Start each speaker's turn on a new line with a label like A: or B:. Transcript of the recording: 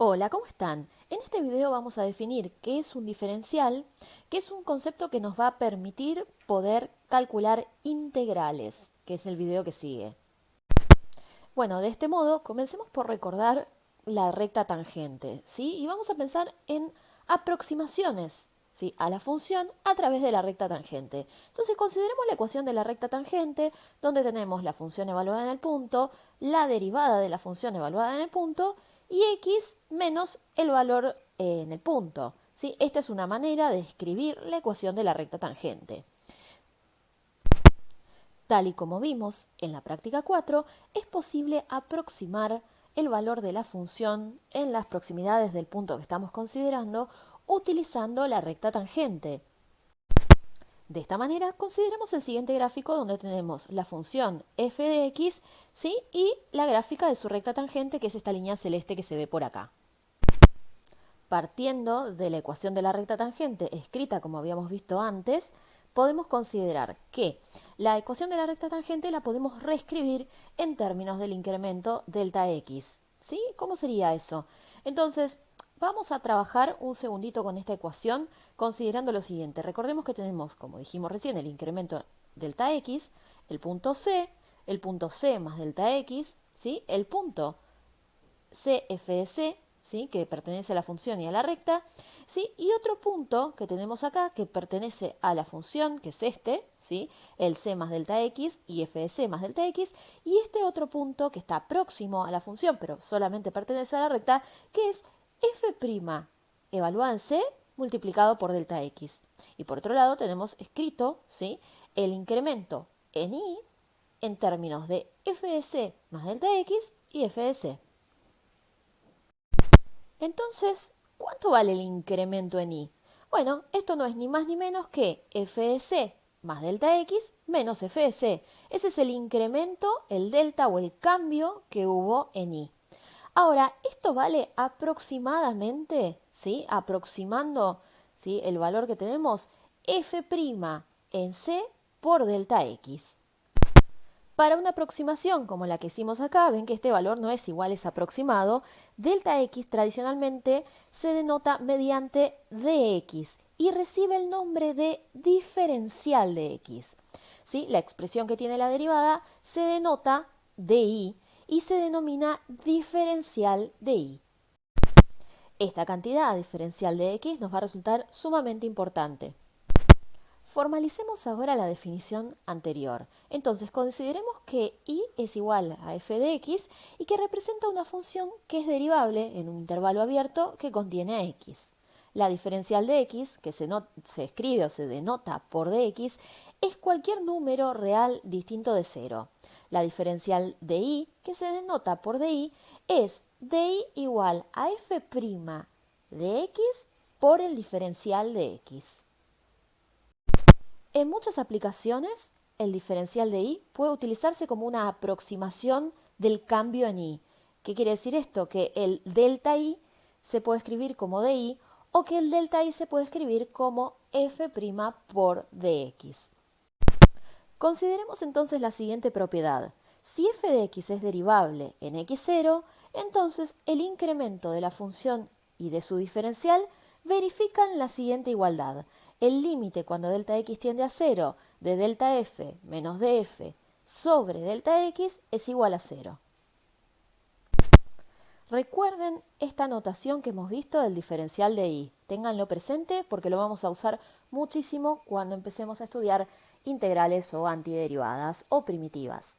A: Hola, ¿cómo están? En este video vamos a definir qué es un diferencial, que es un concepto que nos va a permitir poder calcular integrales, que es el video que sigue. Bueno, de este modo, comencemos por recordar la recta tangente, ¿sí? Y vamos a pensar en aproximaciones, ¿sí? A la función a través de la recta tangente. Entonces, consideremos la ecuación de la recta tangente, donde tenemos la función evaluada en el punto, la derivada de la función evaluada en el punto y x menos el valor en el punto, ¿sí? Esta es una manera de escribir la ecuación de la recta tangente. Tal y como vimos en la práctica 4, es posible aproximar el valor de la función en las proximidades del punto que estamos considerando utilizando la recta tangente. De esta manera, consideremos el siguiente gráfico donde tenemos la función f de x, ¿sí? Y la gráfica de su recta tangente, que es esta línea celeste que se ve por acá. Partiendo de la ecuación de la recta tangente escrita como habíamos visto antes, podemos considerar que la ecuación de la recta tangente la podemos reescribir en términos del incremento delta x. ¿Sí? ¿Cómo sería eso? Entonces, vamos a trabajar un segundito con esta ecuación considerando lo siguiente. Recordemos que tenemos, como dijimos recién, el incremento delta x, el punto C más delta x, ¿sí? El punto CF de C, ¿sí? Que pertenece a la función y a la recta, ¿sí? Y otro punto que tenemos acá que pertenece a la función, que es este, ¿sí? El C más delta X y F de C más delta X, y este otro punto que está próximo a la función, pero solamente pertenece a la recta, que es F' evaluada en C multiplicado por delta X. Y por otro lado tenemos escrito, ¿sí? El incremento en I en términos de F de C más delta X y F de C. Entonces, ¿cuánto vale el incremento en I? Bueno, esto no es ni más ni menos que f de c más delta x menos f de c. Ese es el incremento, el delta o el cambio que hubo en I. Ahora, esto vale aproximadamente, ¿sí? Aproximando, ¿sí? El valor que tenemos, f' en c por delta x. Para una aproximación como la que hicimos acá, ven que este valor no es igual, es aproximado. Delta x tradicionalmente se denota mediante dx y recibe el nombre de diferencial de x. ¿Sí? La expresión que tiene la derivada se denota di y se denomina diferencial de y. Esta cantidad diferencial de x nos va a resultar sumamente importante. Formalicemos ahora la definición anterior. Entonces, consideremos que y es igual a f de x y que representa una función que es derivable en un intervalo abierto que contiene a x. La diferencial de x, que se escribe o se denota por dx, es cualquier número real distinto de 0. La diferencial de y, que se denota por di, es di igual a f' de x por el diferencial de x. En muchas aplicaciones, el diferencial de i puede utilizarse como una aproximación del cambio en i. ¿Qué quiere decir esto? Que el delta i se puede escribir como di o que el delta i se puede escribir como f' por dx. Consideremos entonces la siguiente propiedad. Si f de x es derivable en x0, entonces el incremento de la función y de su diferencial verifican la siguiente igualdad. El límite cuando delta x tiende a 0 de delta f menos df sobre delta x es igual a 0. Recuerden esta notación que hemos visto del diferencial de y. Ténganlo presente porque lo vamos a usar muchísimo cuando empecemos a estudiar integrales o antiderivadas o primitivas.